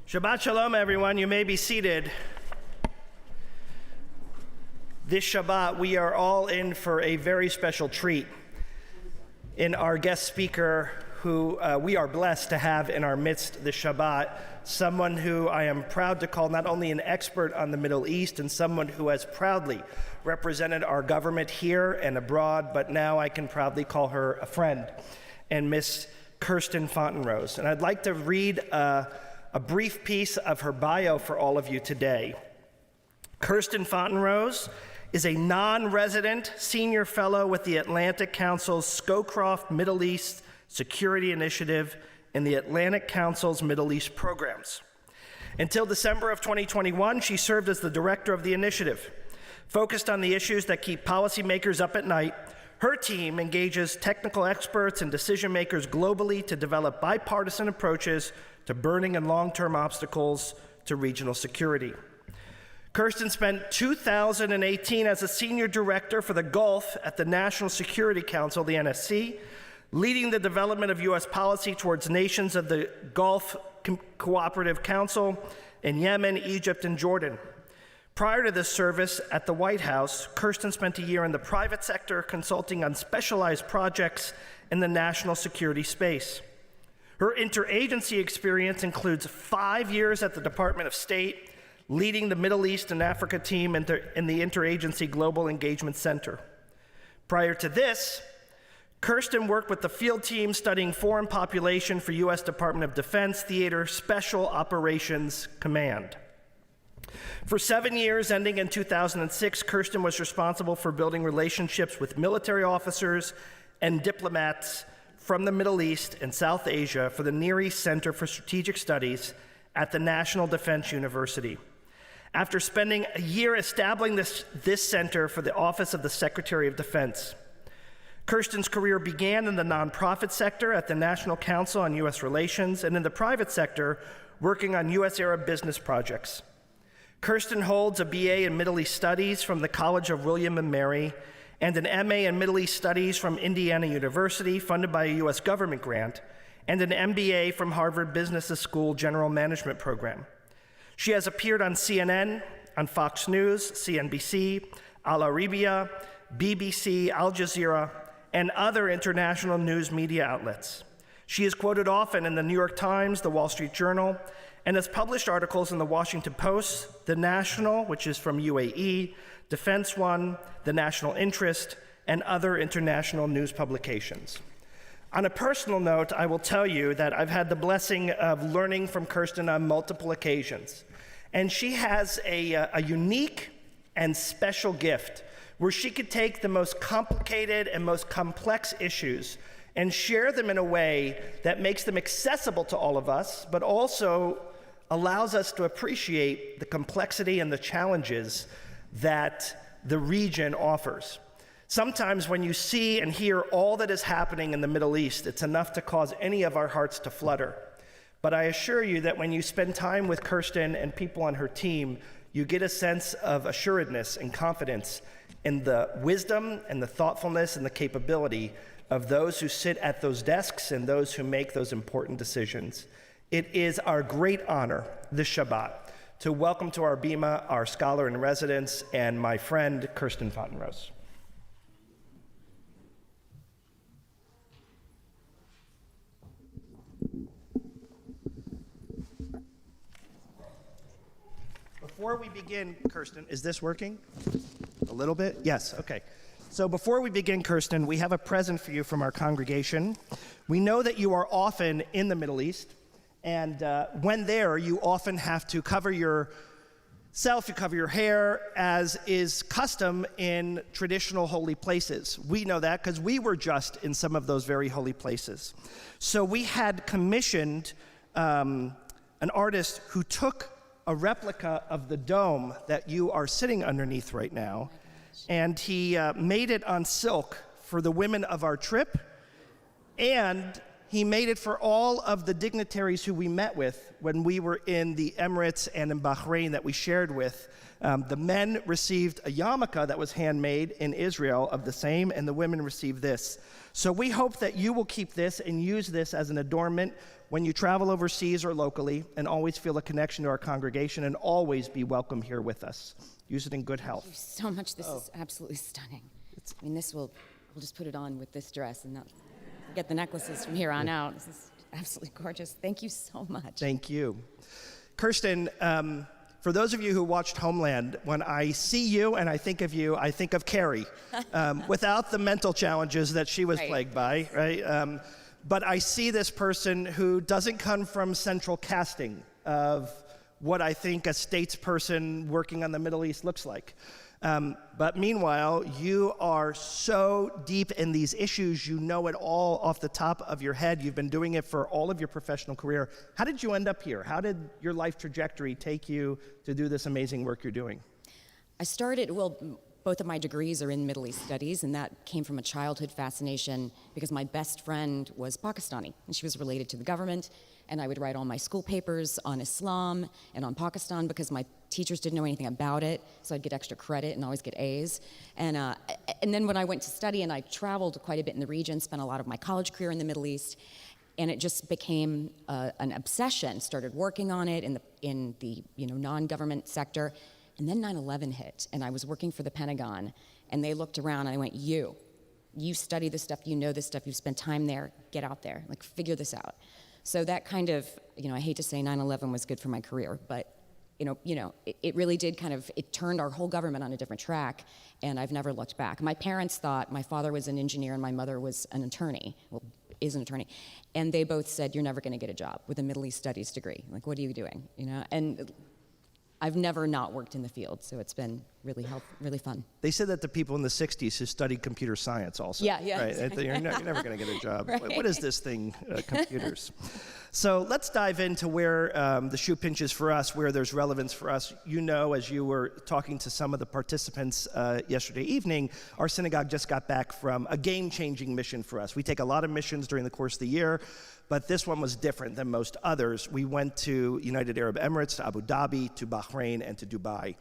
Shabbat Shalom, everyone. You may be seated. This Shabbat, we are all in for a very special treat in our guest speaker, who we are blessed to have in our midst this Shabbat, someone who I am proud to call not only an expert on the Middle East and someone who has proudly represented our government here and abroad, but now I can proudly call her a friend, and Miss Kirsten Fontenrose. And I'd like to read a brief piece of her bio for all of you today. Kirsten Fontenrose is a non-resident senior fellow with the Atlantic Council's Scowcroft Middle East Security Initiative and the Atlantic Council's Middle East programs. Until December of 2021, she served as the director of the initiative. Focused on the issues that keep policymakers up at night, her team engages technical experts and decision makers globally to develop bipartisan approaches to burning and long-term obstacles to regional security. Kirsten spent 2018 as a senior director for the Gulf at the National Security Council, the NSC, leading the development of U.S. policy towards nations of the Gulf Cooperative Council in Yemen, Egypt, and Jordan. Prior to this service at the White House, Kirsten spent a year in the private sector consulting on specialized projects in the national security space. Her interagency experience includes 5 years at the Department of State, leading the Middle East and Africa team in the Interagency Global Engagement Center. Prior to this, Kirsten worked with the field team studying foreign population for U.S. Department of Defense Theater Special Operations Command. For 7 years, ending in 2006, Kirsten was responsible for building relationships with military officers and diplomats from the Middle East and South Asia for the Near East Center for Strategic Studies at the National Defense University. After spending a year establishing this center for the Office of the Secretary of Defense, Kirsten's career began in the nonprofit sector at the National Council on U.S. Relations and in the private sector working on U.S.-Arab business projects. Kirsten holds a BA in Middle East Studies from the College of William and Mary and an MA in Middle East Studies from Indiana University, funded by a U.S. government grant, and an MBA from Harvard Business School General Management Program. She has appeared on CNN, on Fox News, CNBC, Al Arabiya, BBC, Al Jazeera, and other international news media outlets. She is quoted often in the New York Times, the Wall Street Journal, and has published articles in the Washington Post, The National, which is from UAE, Defense One, The National Interest, and other international news publications. On a personal note, I will tell you that I've had the blessing of learning from Kirsten on multiple occasions. And she has a unique and special gift where she could take the most complicated and most complex issues and share them in a way that makes them accessible to all of us, but also allows us to appreciate the complexity and the challenges that the region offers. Sometimes when you see and hear all that is happening in the Middle East, it's enough to cause any of our hearts to flutter. But I assure you that when you spend time with Kirsten and people on her team, you get a sense of assuredness and confidence in the wisdom and the thoughtfulness and the capability of those who sit at those desks and those who make those important decisions. It is our great honor this Shabbat to welcome to our bima our scholar in residence and my friend, Kirsten Fontenrose. Before we begin, Kirsten, is this working? A little bit? Yes, okay. So before we begin, Kirsten, we have a present for you from our congregation. We know that you are often in the Middle East, and when there, you often have to cover yourself, you cover your hair, as is custom in traditional holy places. We know that because we were just in some of those very holy places. So we had commissioned an artist who took a replica of the dome that you are sitting underneath right now, and he made it on silk for the women of our trip, and He made it for all of the dignitaries who we met with when we were in the Emirates and in Bahrain that we shared with. The men received a yarmulke that was handmade in Israel of the same, and the women received this. So we hope that you will keep this and use this as an adornment when you travel overseas or locally, and always feel a connection to our congregation and always be welcome here with us. Use it in good health. Thank you so much. This is absolutely stunning. I mean, we'll just put it on with this dress and not get the necklaces from here on out. This is absolutely gorgeous. Thank you so much. Thank you. Kirsten, for those of you who watched Homeland, when I see you and I think of you, I think of Carrie, without the mental challenges that she was plagued by, right? But I see this person who doesn't come from central casting of what I think a statesperson working on the Middle East looks like. But meanwhile, you are so deep in these issues, you know it all off the top of your head. You've been doing it for all of your professional career. How did you end up here? How did your life trajectory take you to do this amazing work you're doing? I started, both of my degrees are in Middle East studies, and that came from a childhood fascination because my best friend was Pakistani, and she was related to the government, and I would write all my school papers on Islam and on Pakistan because my teachers didn't know anything about it, so I'd get extra credit and always get A's. And then when I went to study, and I traveled quite a bit in the region, spent a lot of my college career in the Middle East, and it just became an obsession. Started working on it in the non-government sector. And then 9/11 hit, and I was working for the Pentagon, and they looked around, and I went, you study this stuff, you know this stuff, you've spent time there, get out there, figure this out. So that kind of, I hate to say 9/11 was good for my career, but, it really did it turned our whole government on a different track, and I've never looked back. My parents thought, my father was an engineer and my mother was an attorney, is an attorney, and they both said, you're never gonna get a job with a Middle East studies degree. What are you doing, And I've never not worked in the field, so it's been really fun. They said that the people in the 60s who studied computer science also. Yeah. Right? Exactly. You're never going to get a job. Right. What is this thing, computers? So let's dive into where the shoe pinches for us, where there's relevance for us. As you were talking to some of the participants yesterday evening, our synagogue just got back from a game-changing mission for us. We take a lot of missions during the course of the year, but this one was different than most others. We went to United Arab Emirates, to Abu Dhabi, to Bahrain, and to Dubai.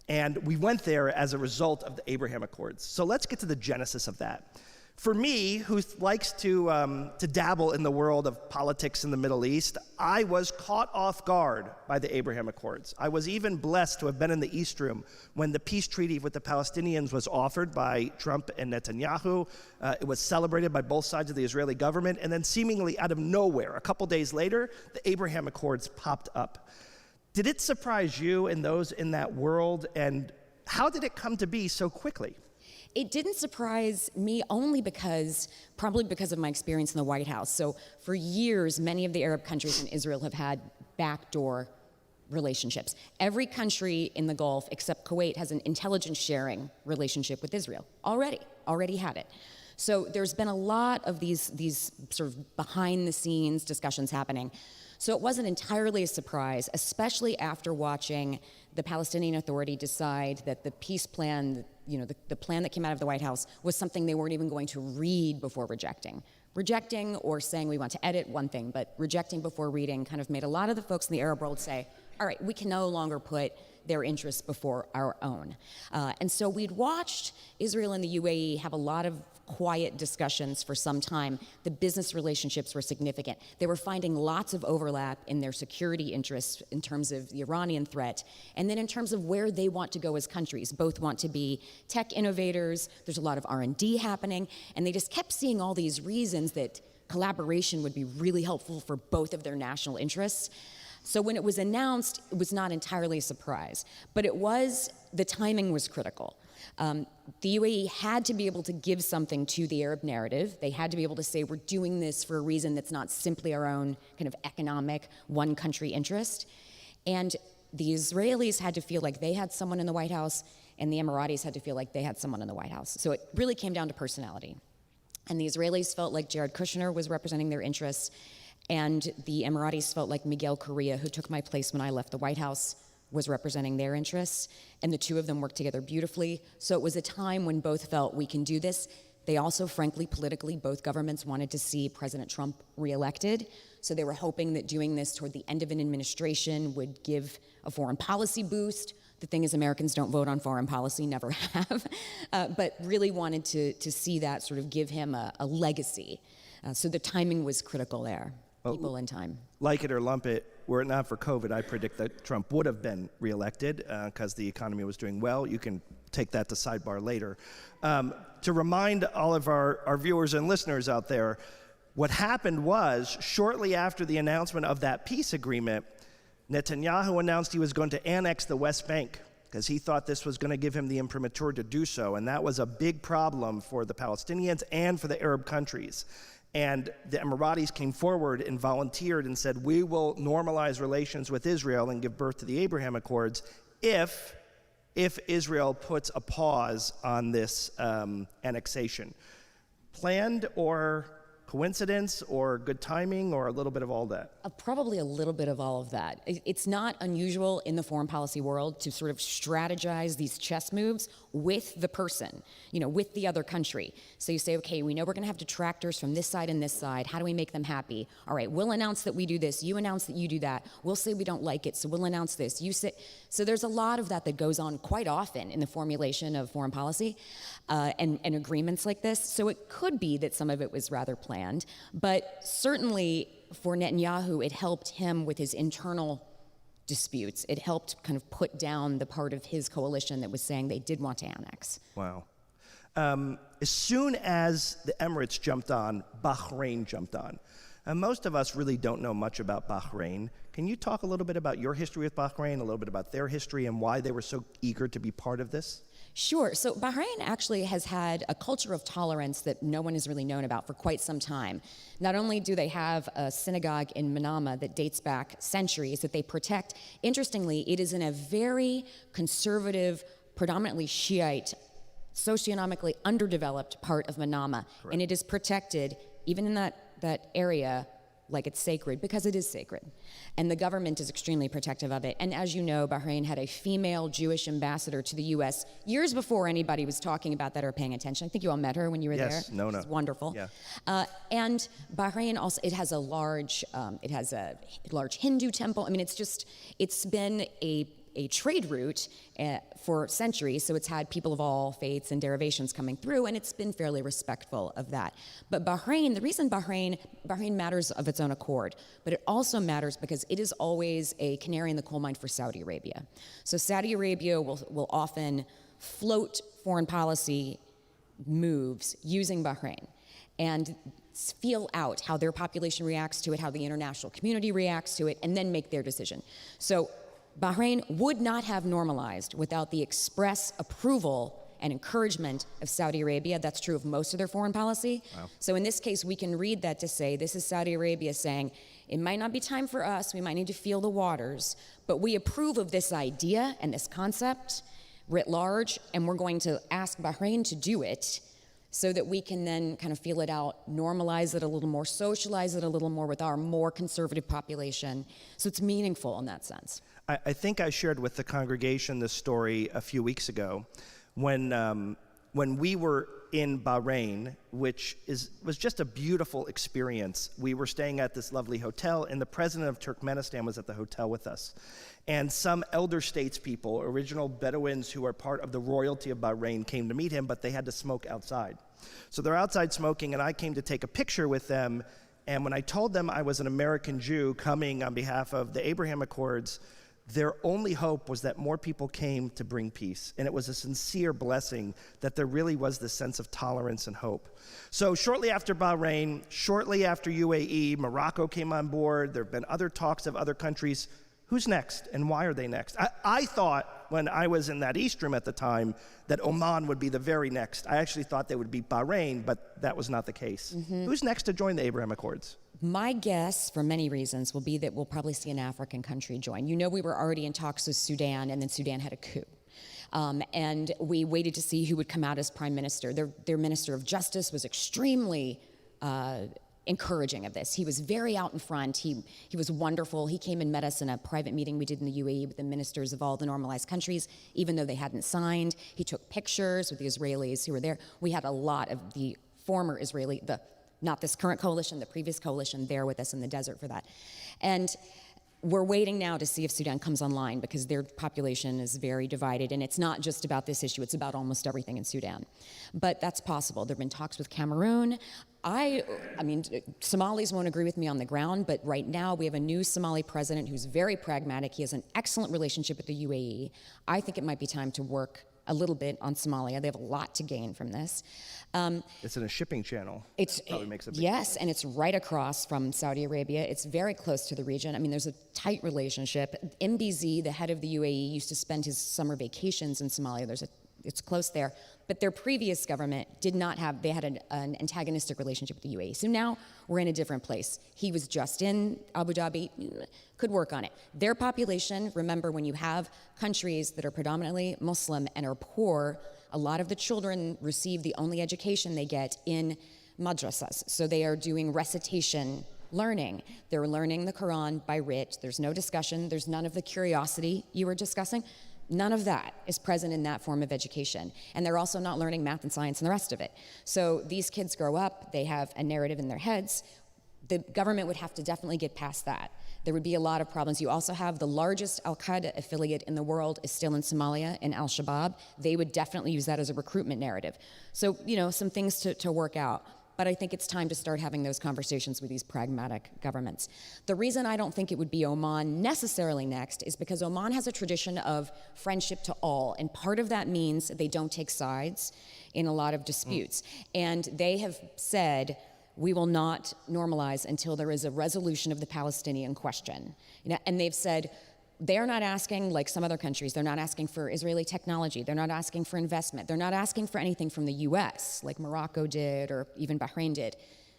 And we went there as a result of the Abraham Accords. So let's get to the genesis of that. For me, who likes to dabble in the world of politics in the Middle East, I was caught off guard by the Abraham Accords. I was even blessed to have been in the East Room when the peace treaty with the Palestinians was offered by Trump and Netanyahu. It was celebrated by both sides of the Israeli government, and then seemingly out of nowhere, a couple days later, the Abraham Accords popped up. Did it surprise you and those in that world, and how did it come to be so quickly? It didn't surprise me probably because of my experience in the White House. So for years, many of the Arab countries and Israel have had backdoor relationships. Every country in the Gulf except Kuwait has an intelligence sharing relationship with Israel already had it. So there's been a lot of these sort of behind the scenes discussions happening. So it wasn't entirely a surprise, especially after watching the Palestinian Authority decide that the peace plan, the plan that came out of the White House was something they weren't even going to read before rejecting. Rejecting or saying we want to edit, one thing, but rejecting before reading kind of made a lot of the folks in the Arab world say, all right, we can no longer put their interests before our own. And so we'd watched Israel and the UAE have a lot of quiet discussions for some time. The business relationships were significant. They were finding lots of overlap in their security interests in terms of the Iranian threat, and then in terms of where they want to go as countries. Both want to be tech innovators, there's a lot of R&D happening, and they just kept seeing all these reasons that collaboration would be really helpful for both of their national interests. So when it was announced, it was not entirely a surprise, but the timing was critical. The UAE had to be able to give something to the Arab narrative. They had to be able to say, we're doing this for a reason that's not simply our own kind of economic one country interest. And the Israelis had to feel like they had someone in the White House, and the Emiratis had to feel like they had someone in the White House. So it really came down to personality. And the Israelis felt like Jared Kushner was representing their interests, and the Emiratis felt like Miguel Correa, who took my place when I left the White House, was representing their interests, and the two of them worked together beautifully. So it was a time when both felt we can do this. They also, frankly, politically, both governments wanted to see President Trump reelected. So they were hoping that doing this toward the end of an administration would give a foreign policy boost. The thing is, Americans don't vote on foreign policy, never have, but really wanted to see that sort of give him a legacy. So the timing was critical there, people and time. Like it or lump it, were it not for COVID, I predict that Trump would have been reelected because the economy was doing well. You can take that to sidebar later. To remind all of our viewers and listeners out there, what happened was, shortly after the announcement of that peace agreement, Netanyahu announced he was going to annex the West Bank because he thought this was going to give him the imprimatur to do so, and that was a big problem for the Palestinians and for the Arab countries. And the Emiratis came forward and volunteered and said, we will normalize relations with Israel and give birth to the Abraham Accords if Israel puts a pause on this annexation. Planned or coincidence or good timing or a little bit of all that? Probably a little bit of all of that. It's not unusual in the foreign policy world to sort of strategize these chess moves with the person, with the other country. So you say, okay, we know we're going to have detractors from this side and this side. How do we make them happy? All right, we'll announce that we do this. You announce that you do that. We'll say we don't like it, so we'll announce this. You say. So there's a lot of that goes on quite often in the formulation of foreign policy and agreements like this. So it could be that some of it was rather planned, but certainly for Netanyahu, it helped him with his internal disputes. It helped kind of put down the part of his coalition that was saying they did want to annex. Wow. As soon as the Emirates jumped on, Bahrain jumped on. And most of us really don't know much about Bahrain. Can you talk a little bit about your history with Bahrain, a little bit about their history, and why they were so eager to be part of this? Sure. So Bahrain actually has had a culture of tolerance that no one has really known about for quite some time. Not only do they have a synagogue in Manama that dates back centuries that they protect, interestingly, it is in a very conservative, predominantly Shiite, socioeconomically underdeveloped part of Manama. Correct. And it is protected, even in that area, like it's sacred, because it is sacred. And the government is extremely protective of it. And as you know, Bahrain had a female Jewish ambassador to the U.S. years before anybody was talking about that or paying attention. I think you all met her when you were there. Yes, no. It's wonderful. Yeah. And Bahrain also, it has a large Hindu temple. I mean, it's been a trade route for centuries, so it's had people of all faiths and derivations coming through, and it's been fairly respectful of that. But Bahrain, the reason Bahrain matters of its own accord, but it also matters because it is always a canary in the coal mine for Saudi Arabia. So Saudi Arabia will often float foreign policy moves using Bahrain and feel out how their population reacts to it, how the international community reacts to it, and then make their decision. So Bahrain would not have normalized without the express approval and encouragement of Saudi Arabia. That's true of most of their foreign policy. Wow. So in this case, we can read that to say, this is Saudi Arabia saying, it might not be time for us, we might need to feel the waters, but we approve of this idea and this concept writ large, and we're going to ask Bahrain to do it so that we can then kind of feel it out, normalize it a little more, socialize it a little more with our more conservative population. So it's meaningful in that sense. I think I shared with the congregation this story a few weeks ago when we were in Bahrain, which was just a beautiful experience. We were staying at this lovely hotel, and the president of Turkmenistan was at the hotel with us. And some elder statespeople, original Bedouins who are part of the royalty of Bahrain, came to meet him, but they had to smoke outside. So they're outside smoking, and I came to take a picture with them. And when I told them I was an American Jew coming on behalf of the Abraham Accords, their only hope was that more people came to bring peace. And it was a sincere blessing that there really was this sense of tolerance and hope. So shortly after Bahrain, shortly after UAE, Morocco came on board. There have been other talks of other countries. Who's next and why are they next? I thought when I was in that East Room at the time that Oman would be the very next. I actually thought they would be Bahrain, but that was not the case. Mm-hmm. Who's next to join the Abraham Accords? My guess, for many reasons, will be that we'll probably see an African country join. You know, we were already in talks with Sudan, and then Sudan had a coup. And we waited to see who would come out as prime minister. Their minister of justice was extremely encouraging of this. He was very out in front. He was wonderful. He came and met us in a private meeting we did in the UAE with the ministers of all the normalized countries, even though they hadn't signed. He took pictures with the Israelis who were there. We had a lot of the former Israeli, not this current coalition, the previous coalition there with us in the desert for that. And we're waiting now to see if Sudan comes online because their population is very divided, and it's not just about this issue, it's about almost everything in Sudan. But that's possible. There have been talks with Cameroon. I mean, Somalis won't agree with me on the ground, but right now we have a new Somali president who's very pragmatic. He has an excellent relationship with the UAE. I think it might be time to work a little bit on Somalia. They have a lot to gain from this. It's in a shipping channel. Probably makes a big yes, and it's right across from Saudi Arabia. It's very close to the region. I mean, there's a tight relationship. MBZ, the head of the UAE, used to spend his summer vacations in Somalia. It's close there. But their previous government did not have, they had an antagonistic relationship with the UAE. So now we're in a different place. He was just in Abu Dhabi, could work on it. Their population, remember, when you have countries that are predominantly Muslim and are poor, a lot of the children receive the only education they get in madrasas. So they are doing recitation learning. They're learning the Quran by rote. There's no discussion. There's none of the curiosity you were discussing. None of that is present in that form of education. And they're also not learning math and science and the rest of it. So these kids grow up, they have a narrative in their heads. The government would have to definitely get past that. There would be a lot of problems. You also have the largest Al-Qaeda affiliate in the world is still in Somalia, in Al-Shabaab. They would definitely use that as a recruitment narrative. So, some things to work out. But I think it's time to start having those conversations with these pragmatic governments. The reason I don't think it would be Oman necessarily next is because Oman has a tradition of friendship to all, and part of that means they don't take sides in a lot of disputes. And they have said, we will not normalize until there is a resolution of the Palestinian question. And they've said, they're not asking, like some other countries, they're not asking for Israeli technology, they're not asking for investment, they're not asking for anything from the US, like Morocco did or even Bahrain did.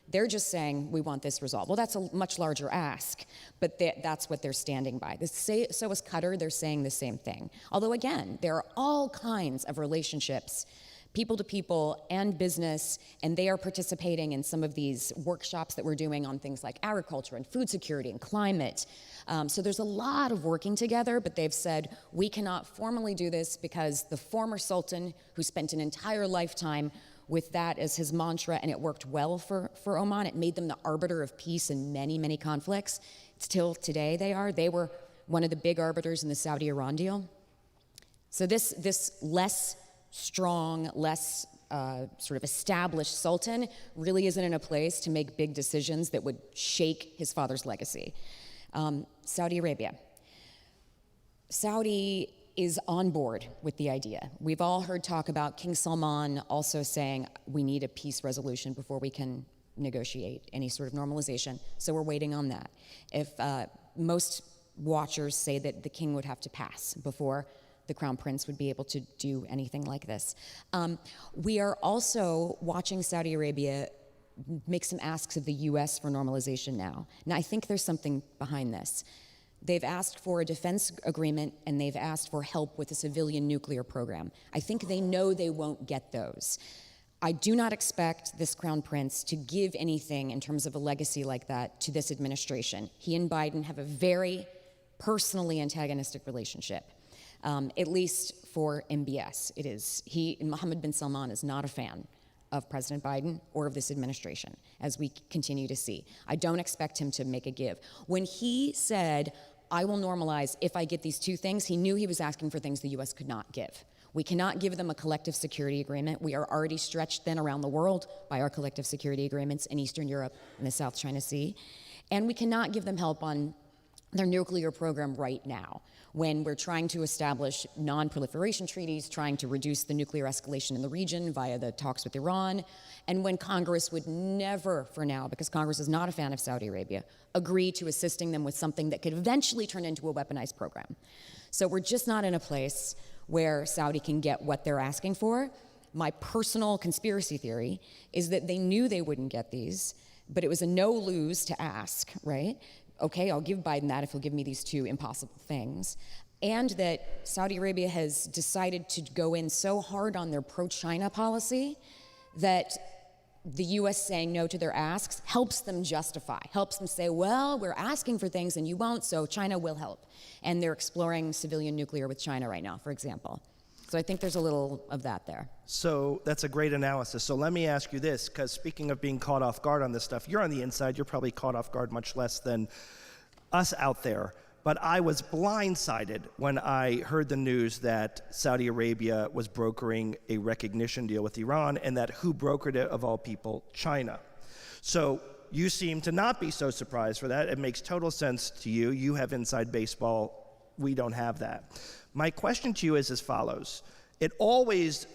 They're just saying, we want this resolved. Well, that's a much larger ask, but that's what they're standing by. So is Qatar, they're saying the same thing. Although again, there are all kinds of relationships, people to people and business, and they are participating in some of these workshops that we're doing on things like agriculture and food security and climate. So there's a lot of working together, but they've said, we cannot formally do this because the former sultan, who spent an entire lifetime with that as his mantra, and it worked well for Oman, it made them the arbiter of peace in many, many conflicts. Still today they were one of the big arbiters in the Saudi-Iran deal. So this less strong, less sort of established sultan really isn't in a place to make big decisions that would shake his father's legacy. Saudi Arabia. Saudi is on board with the idea. We've all heard talk about King Salman also saying we need a peace resolution before we can negotiate any sort of normalization. So we're waiting on that. If most watchers say that the king would have to pass before the crown prince would be able to do anything like this. We are also watching Saudi Arabia make some asks of the US for normalization now. Now, I think there's something behind this. They've asked for a defense agreement and they've asked for help with a civilian nuclear program. I think they know they won't get those. I do not expect this crown prince to give anything in terms of a legacy like that to this administration. He and Biden have a very personally antagonistic relationship. At least for MBS, it is. Mohammed bin Salman is not a fan of President Biden or of this administration, as we continue to see. I don't expect him to make a give. When he said, I will normalize if I get these two things, he knew he was asking for things the US could not give. We cannot give them a collective security agreement. We are already stretched thin around the world by our collective security agreements in Eastern Europe and the South China Sea. And we cannot give them help on their nuclear program right now, when we're trying to establish non-proliferation treaties, trying to reduce the nuclear escalation in the region via the talks with Iran, and when Congress would never, for now, because Congress is not a fan of Saudi Arabia, agree to assisting them with something that could eventually turn into a weaponized program. So we're just not in a place where Saudi can get what they're asking for. My personal conspiracy theory is that they knew they wouldn't get these, but it was a no-lose to ask, right? Okay, I'll give Biden that if he'll give me these two impossible things. And that Saudi Arabia has decided to go in so hard on their pro-China policy that the U.S. saying no to their asks helps them justify, helps them say, well, we're asking for things and you won't, so China will help. And they're exploring civilian nuclear with China right now, for example. So I think there's a little of that there. So that's a great analysis. So let me ask you this, because speaking of being caught off guard on this stuff, you're on the inside, you're probably caught off guard much less than us out there. But I was blindsided when I heard the news that Saudi Arabia was brokering a recognition deal with Iran, and that who brokered it, of all people? China. So you seem to not be so surprised for that. It makes total sense to you. You have inside baseball. We don't have that. My question to you is as follows. It always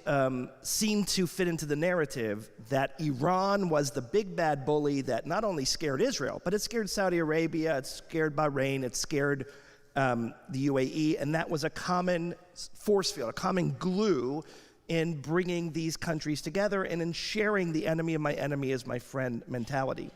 seemed to fit into the narrative that Iran was the big bad bully that not only scared Israel, but it scared Saudi Arabia, it scared Bahrain, it scared the UAE, and that was a common force field, a common glue in bringing these countries together and in sharing the enemy of my enemy is my friend mentality.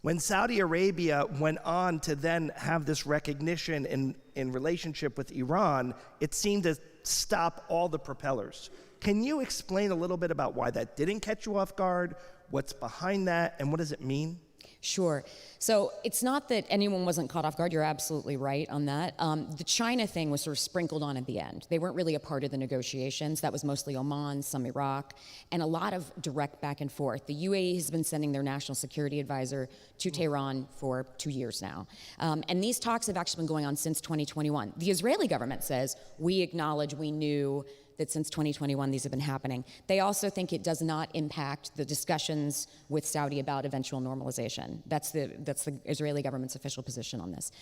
When Saudi Arabia went on to then have this recognition in relationship with Iran, it seemed to stop all the propellers. Can you explain a little bit about why that didn't catch you off guard, what's behind that, and what does it mean? Sure. So it's not that anyone wasn't caught off guard. You're absolutely right on that. The China thing was sort of sprinkled on at the end. They weren't really a part of the negotiations. That was mostly Oman, some Iraq, and a lot of direct back and forth. The UAE has been sending their national security advisor to Tehran for 2 years now. And these talks have actually been going on since 2021. The Israeli government says, we acknowledge, we knew that since 2021 these have been happening. They also think it does not impact the discussions with Saudi about eventual normalization. That's the Israeli government's official position on this.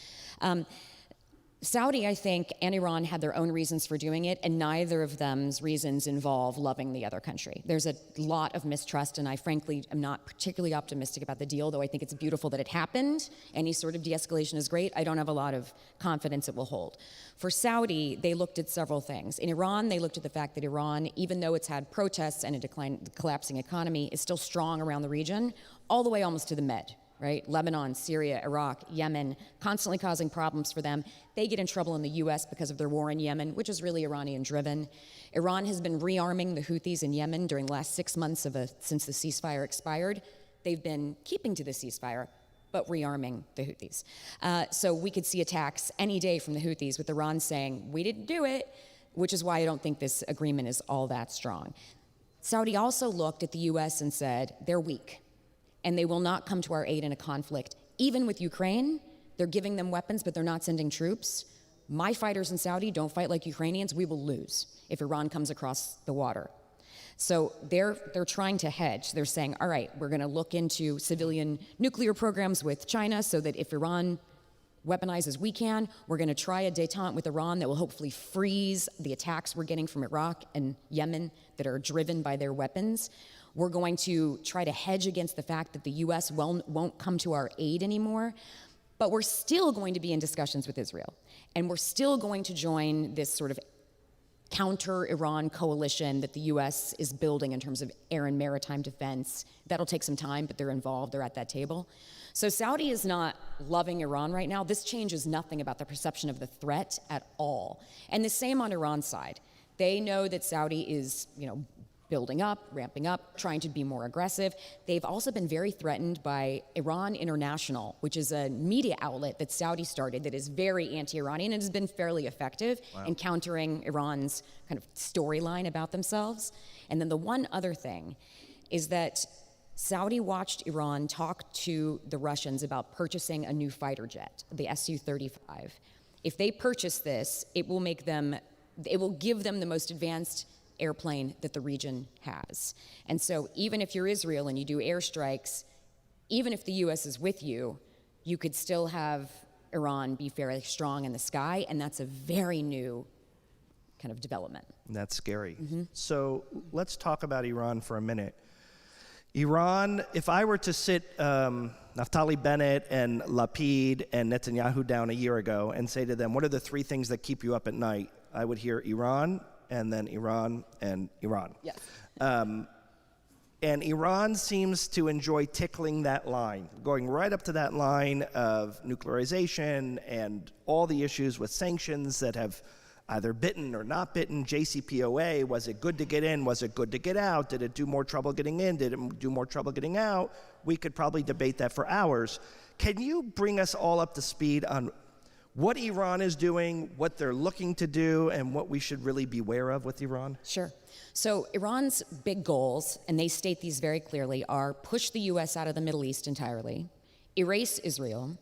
Saudi, I think, and Iran had their own reasons for doing it, and neither of them's reasons involve loving the other country. There's a lot of mistrust, and I frankly am not particularly optimistic about the deal, though I think it's beautiful that it happened. Any sort of de-escalation is great. I don't have a lot of confidence it will hold. For Saudi, they looked at several things. In Iran, they looked at the fact that Iran, even though it's had protests and a collapsing economy, is still strong around the region, all the way almost to the Med. Right? Lebanon, Syria, Iraq, Yemen, constantly causing problems for them. They get in trouble in the U.S. because of their war in Yemen, which is really Iranian-driven. Iran has been rearming the Houthis in Yemen during the last 6 months since the ceasefire expired. They've been keeping to the ceasefire, but rearming the Houthis. So we could see attacks any day from the Houthis with Iran saying, we didn't do it, which is why I don't think this agreement is all that strong. Saudi also looked at the U.S. and said, they're weak. And they will not come to our aid in a conflict. Even with Ukraine, they're giving them weapons, but they're not sending troops. My fighters in Saudi don't fight like Ukrainians. We will lose if Iran comes across the water. So they're trying to hedge. They're saying, all right, we're going to look into civilian nuclear programs with China so that if Iran weaponizes we can, we're going to try a détente with Iran that will hopefully freeze the attacks we're getting from Iraq and Yemen that are driven by their weapons. We're going to try to hedge against the fact that the U.S. won't come to our aid anymore, but we're still going to be in discussions with Israel. And we're still going to join this sort of counter-Iran coalition that the U.S. is building in terms of air and maritime defense. That'll take some time, but they're involved, they're at that table. So Saudi is not loving Iran right now. This changes nothing about the perception of the threat at all. And the same on Iran's side. They know that Saudi is, building up, ramping up, trying to be more aggressive. They've also been very threatened by Iran International, which is a media outlet that Saudi started that is very anti-Iranian and has been fairly effective in countering Iran's kind of storyline about themselves. And then the one other thing is that Saudi watched Iran talk to the Russians about purchasing a new fighter jet, the Su-35. If they purchase this, it will give them the most advanced airplane that the region has. And so even if you're Israel and you do airstrikes, even if the U.S. is with you, you could still have Iran be fairly strong in the sky, and that's a very new kind of development. That's scary. Mm-hmm. So let's talk about Iran for a minute. Iran, if I were to sit Naftali Bennett and Lapid and Netanyahu down a year ago and say to them, what are the 3 things that keep you up at night? I would hear Iran, and then Iran, and Iran. Yes. And Iran seems to enjoy tickling that line, going right up to that line of nuclearization and all the issues with sanctions that have either bitten or not bitten, JCPOA, was it good to get in, was it good to get out, did it do more trouble getting in, did it do more trouble getting out? We could probably debate that for hours. Can you bring us all up to speed on what Iran is doing, what they're looking to do, and what we should really beware of with Iran? Sure. So Iran's big goals, and they state these very clearly, are push the US out of the Middle East entirely, erase Israel,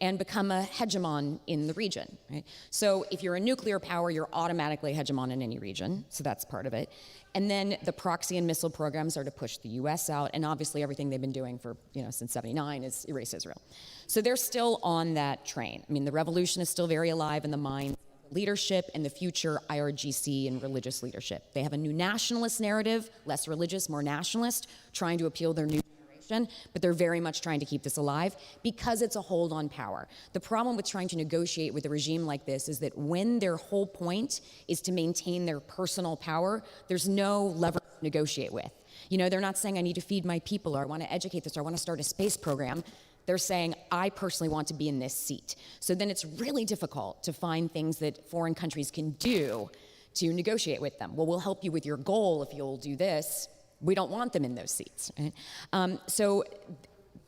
and become a hegemon in the region, right? So if you're a nuclear power, you're automatically a hegemon in any region, so that's part of it. And then the proxy and missile programs are to push the US out, and obviously everything they've been doing for, since 79 is erase Israel. So they're still on that train. I mean, the revolution is still very alive in the minds of leadership and the future IRGC and religious leadership. They have a new nationalist narrative, less religious, more nationalist, trying to appeal their new generation, but they're very much trying to keep this alive because it's a hold on power. The problem with trying to negotiate with a regime like this is that when their whole point is to maintain their personal power, there's no lever to negotiate with. They're not saying I need to feed my people, or I want to educate this, or I want to start a space program. They're saying, I personally want to be in this seat. So then it's really difficult to find things that foreign countries can do to negotiate with them. Well, we'll help you with your goal if you'll do this. We don't want them in those seats. Right? So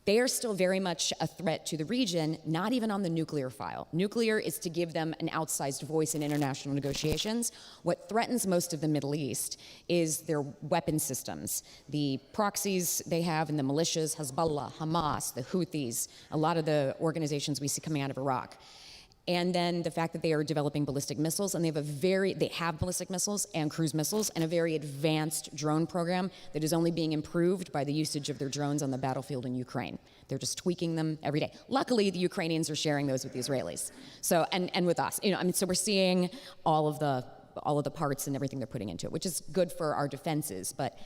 they are still very much a threat to the region, not even on the nuclear file. Nuclear is to give them an outsized voice in international negotiations. What threatens most of the Middle East is their weapon systems, the proxies they have in the militias, Hezbollah, Hamas, the Houthis, a lot of the organizations we see coming out of Iraq. And then the fact that they are developing ballistic missiles, and they have ballistic missiles and cruise missiles and a very advanced drone program that is only being improved by the usage of their drones on the battlefield in Ukraine. They're just tweaking them every day. Luckily, the Ukrainians are sharing those with the Israelis. So, and with us, so we're seeing all of the parts and everything they're putting into it, which is good for our defenses, but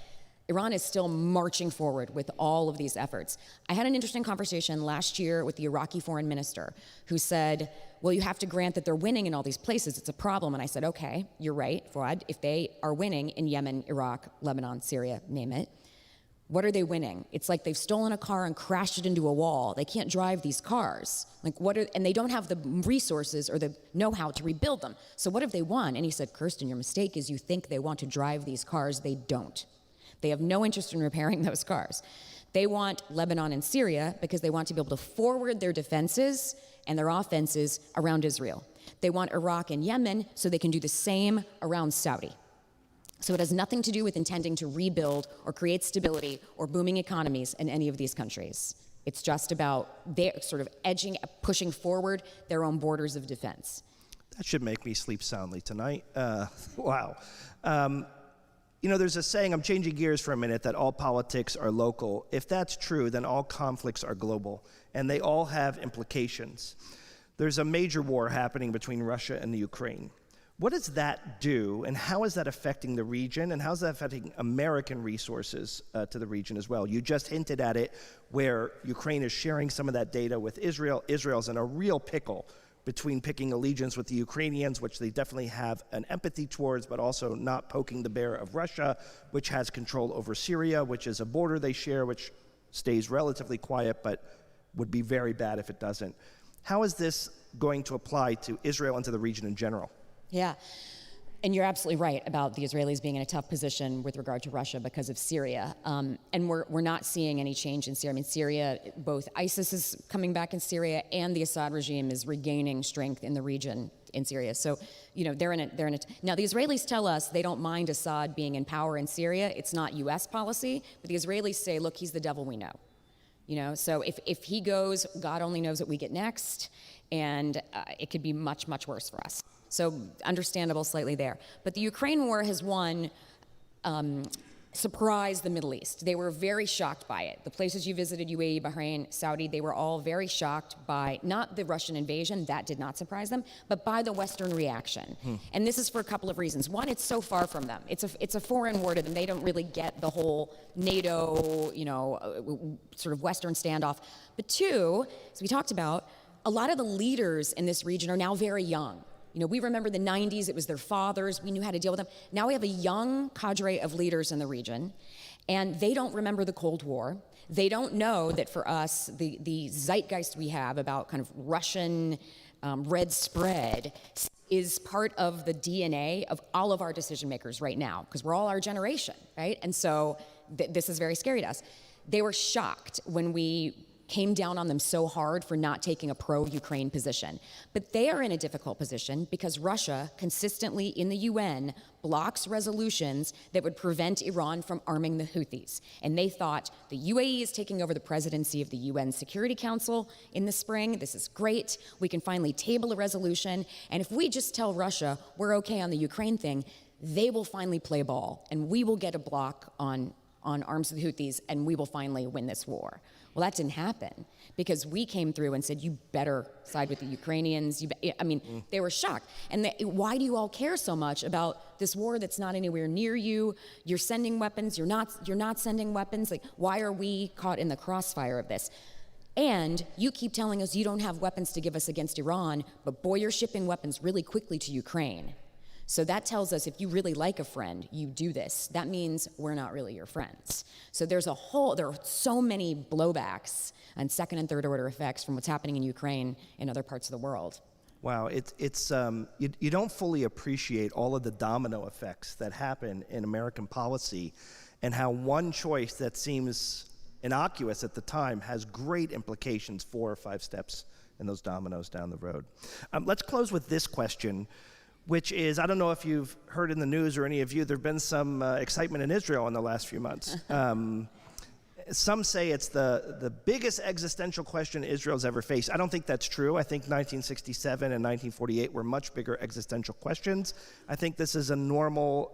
Iran is still marching forward with all of these efforts. I had an interesting conversation last year with the Iraqi foreign minister who said, well, you have to grant that they're winning in all these places. It's a problem. And I said, okay, you're right, Fuad. If they are winning in Yemen, Iraq, Lebanon, Syria, name it, what are they winning? It's like they've stolen a car and crashed it into a wall. They can't drive these cars. And they don't have the resources or the know-how to rebuild them. So what have they won? And he said, Kirsten, your mistake is you think they want to drive these cars. They don't. They have no interest in repairing those cars. They want Lebanon and Syria because they want to be able to forward their defenses and their offenses around Israel. They want Iraq and Yemen so they can do the same around Saudi. So it has nothing to do with intending to rebuild or create stability or booming economies in any of these countries. It's just about their sort of pushing forward their own borders of defense. That should make me sleep soundly tonight. Wow. There's a saying, I'm changing gears for a minute, that all politics are local. If that's true, then all conflicts are global, and they all have implications. There's a major war happening between Russia and the Ukraine. What does that do, and how is that affecting the region, and how is that affecting American resources to the region as well? You just hinted at it, where Ukraine is sharing some of that data with Israel. Israel's in a real pickle between picking allegiance with the Ukrainians, which they definitely have an empathy towards, but also not poking the bear of Russia, which has control over Syria, which is a border they share, which stays relatively quiet, but would be very bad if it doesn't. How is this going to apply to Israel and to the region in general? Yeah. And you're absolutely right about the Israelis being in a tough position with regard to Russia because of Syria. And we're not seeing any change in Syria. I mean, Syria, both ISIS is coming back in Syria and the Assad regime is regaining strength in the region in Syria. So, they're in a. Now, the Israelis tell us they don't mind Assad being in power in Syria. It's not U.S. policy, but the Israelis say, look, he's the devil we know. So if he goes, God only knows what we get next, and it could be much, much worse for us. So understandable slightly there. But the Ukraine war has surprised the Middle East. They were very shocked by it. The places you visited, UAE, Bahrain, Saudi, they were all very shocked by not the Russian invasion, that did not surprise them, but by the Western reaction. And this is for a couple of reasons. One, it's so far from them. It's a foreign war to them. They don't really get the whole NATO, sort of Western standoff. But two, as we talked about, a lot of the leaders in this region are now very young. We remember the 90s, it was their fathers, we knew how to deal with them. Now we have a young cadre of leaders in the region, and they don't remember the Cold War. They don't know that for us, the zeitgeist we have about kind of Russian red spread is part of the DNA of all of our decision makers right now, because we're all our generation, right? And so this is very scary to us. They were shocked when we came down on them so hard for not taking a pro-Ukraine position. But they are in a difficult position because Russia consistently in the UN blocks resolutions that would prevent Iran from arming the Houthis. And they thought the UAE is taking over the presidency of the UN Security Council in the spring. This is great. We can finally table a resolution. And if we just tell Russia we're okay on the Ukraine thing, they will finally play ball and we will get a block on arms of the Houthis and we will finally win this war. Well, that didn't happen because we came through and said, you better side with the Ukrainians. They were shocked. And why do you all care so much about this war that's not anywhere near you? You're sending weapons, you're not sending weapons. Like, why are we caught in the crossfire of this? And you keep telling us you don't have weapons to give us against Iran, but boy, you're shipping weapons really quickly to Ukraine. So that tells us if you really like a friend, you do this. That means we're not really your friends. So there are so many blowbacks and second and third order effects from what's happening in Ukraine and other parts of the world. Wow, you don't fully appreciate all of the domino effects that happen in American policy and how one choice that seems innocuous at the time has great implications 4 or 5 steps in those dominoes down the road. Let's close with this question, which is, I don't know if you've heard in the news or any of you, there have been some excitement in Israel in the last few months. Some say it's the biggest existential question Israel's ever faced. I don't think that's true. I think 1967 and 1948 were much bigger existential questions. I think this is a normal,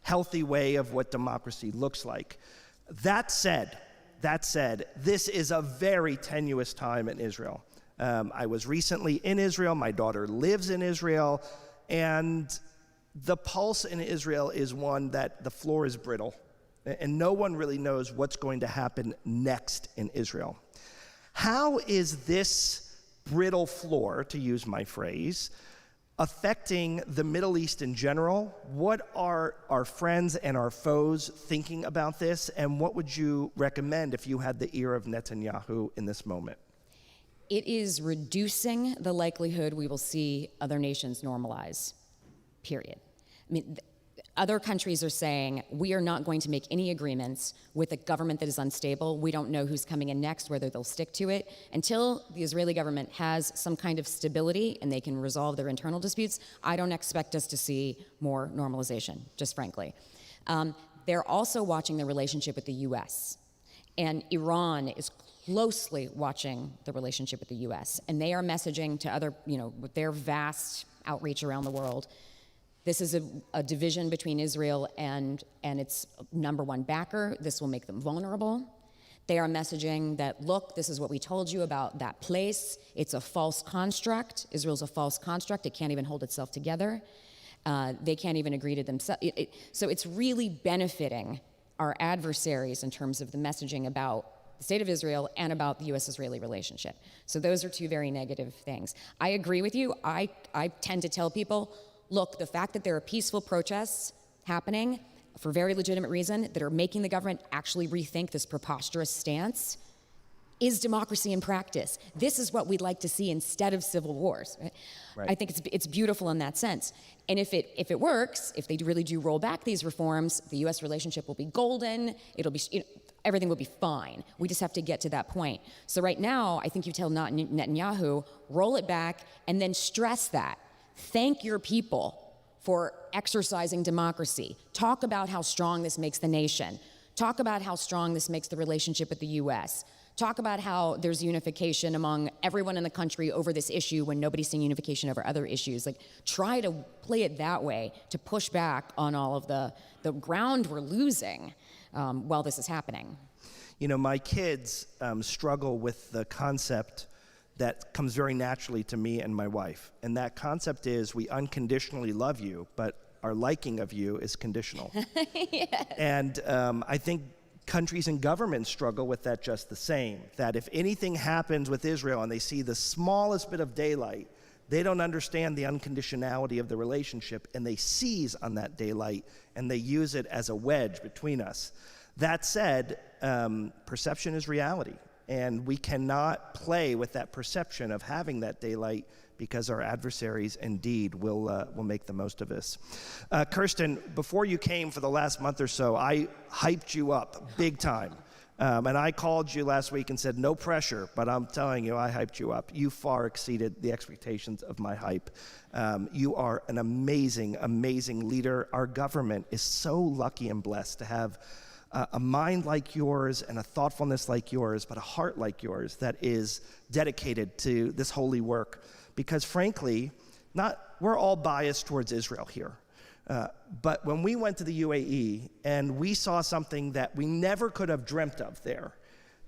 healthy way of what democracy looks like. That said, this is a very tenuous time in Israel. I was recently in Israel. My daughter lives in Israel. And the pulse in Israel is one that the floor is brittle, and no one really knows what's going to happen next in Israel. How is this brittle floor, to use my phrase, affecting the Middle East in general? What are our friends and our foes thinking about this, and what would you recommend if you had the ear of Netanyahu in this moment? It is reducing the likelihood we will see other nations normalize, period. Other countries are saying, we are not going to make any agreements with a government that is unstable. We don't know who's coming in next, whether they'll stick to it. Until the Israeli government has some kind of stability and they can resolve their internal disputes, I don't expect us to see more normalization, just frankly. They're also watching the relationship with the US. And Iran is closely watching the relationship with the US. And they are messaging to other, with their vast outreach around the world, this is a division between Israel and its number one backer. This will make them vulnerable. They are messaging that, look, this is what we told you about that place. It's a false construct. Israel's a false construct. It can't even hold itself together. They can't even agree to themselves. So it's really benefiting our adversaries in terms of the messaging about the state of Israel and about the U.S.-Israeli relationship. So those are two very negative things. I agree with you. I tend to tell people, look, the fact that there are peaceful protests happening for very legitimate reason that are making the government actually rethink this preposterous stance is democracy in practice. This is what we'd like to see instead of civil wars. Right? I think it's beautiful in that sense. And if it works, if they really do roll back these reforms, the U.S. relationship will be golden. It'll be, everything will be fine. We just have to get to that point. So right now, I think you tell Netanyahu, roll it back and then stress that. Thank your people for exercising democracy. Talk about how strong this makes the nation. Talk about how strong this makes the relationship with the U.S. Talk about how there's unification among everyone in the country over this issue when nobody's seeing unification over other issues. Like, try to play it that way to push back on all of the ground we're losing while this is happening. My kids struggle with the concept that comes very naturally to me and my wife. And that concept is we unconditionally love you, but our liking of you is conditional. Yes. And I think countries and governments struggle with that just the same, that if anything happens with Israel and they see the smallest bit of daylight, they don't understand the unconditionality of the relationship and they seize on that daylight and they use it as a wedge between us. That said, perception is reality. And we cannot play with that perception of having that daylight, because our adversaries indeed will make the most of us. Kirsten, before you came for the last month or so, I hyped you up big time. And I called you last week and said, no pressure, but I'm telling you, I hyped you up. You far exceeded the expectations of my hype. You are an amazing, amazing leader. Our government is so lucky and blessed to have a mind like yours and a thoughtfulness like yours, but a heart like yours that is dedicated to this holy work. Because frankly, we're all biased towards Israel here. But when we went to the UAE and we saw something that we never could have dreamt of there,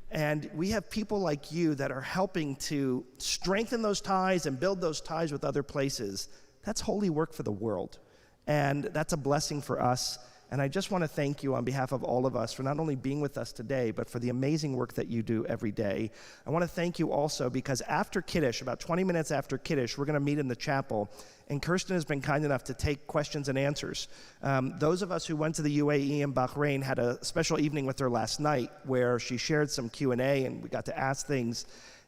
and we have people like you that are helping to strengthen those ties and build those ties with other places, that's holy work for the world. And that's a blessing for us. And I just want to thank you on behalf of all of us for not only being with us today, but for the amazing work that you do every day. I want to thank you also because after Kiddush, about 20 minutes after Kiddush, we're going to meet in the chapel. And Kirsten has been kind enough to take questions and answers. Those of us who went to the UAE and Bahrain had a special evening with her last night where she shared some Q&A and we got to ask things.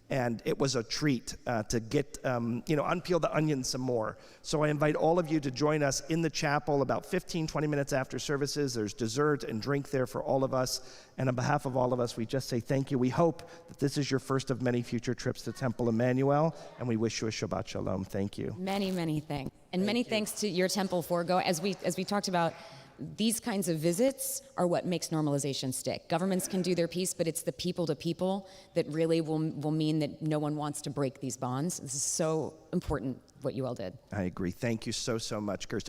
And it was a treat to get, unpeel the onion some more. So I invite all of you to join us in the chapel about 15, 20 minutes after services. There's dessert and drink there for all of us. And on behalf of all of us, we just say thank you. We hope that this is your first of many future trips to Temple Emanu-El. And we wish you a Shabbat Shalom. Thank you. Many, many thanks. And many thanks to your temple for as we talked about. These kinds of visits are what makes normalization stick. Governments can do their piece, but it's the people to people that really will mean that no one wants to break these bonds. This is so important what you all did. I agree. Thank you so, so much, Kirsten.